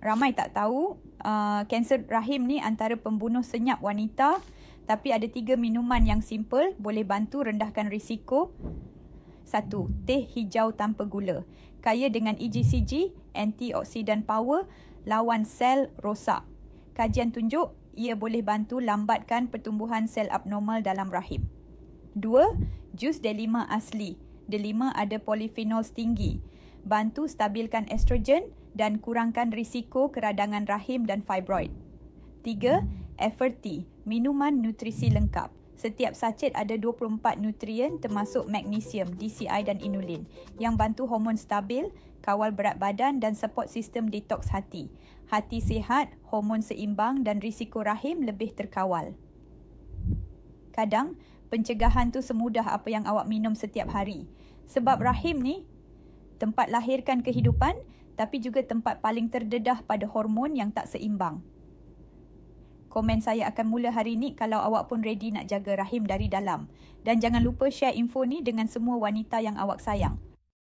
Ramai tak tahu kanser rahim ni antara pembunuh senyap wanita, tapi ada 3 minuman yang simple boleh bantu rendahkan risiko. 1. Teh hijau tanpa gula, kaya dengan EGCG, antioksidan power, lawan sel rosak. Kajian tunjuk ia boleh bantu lambatkan pertumbuhan sel abnormal dalam rahim. 2. Jus delima asli. Delima ada polyphenols tinggi, bantu stabilkan estrogen dan kurangkan risiko keradangan rahim dan fibroid. 3. Everty, minuman nutrisi lengkap. Setiap sachet ada 24 nutrien termasuk magnesium, DCI dan inulin yang bantu hormon stabil, kawal berat badan dan support sistem detoks hati. Hati sihat, hormon seimbang dan risiko rahim lebih terkawal. Kadang, pencegahan tu semudah apa yang awak minum setiap hari. Sebab rahim ni tempat lahirkan kehidupan, tapi juga tempat paling terdedah pada hormon yang tak seimbang. Komen saya akan mula hari ni kalau awak pun ready nak jaga rahim dari dalam. Dan jangan lupa share info ni dengan semua wanita yang awak sayang.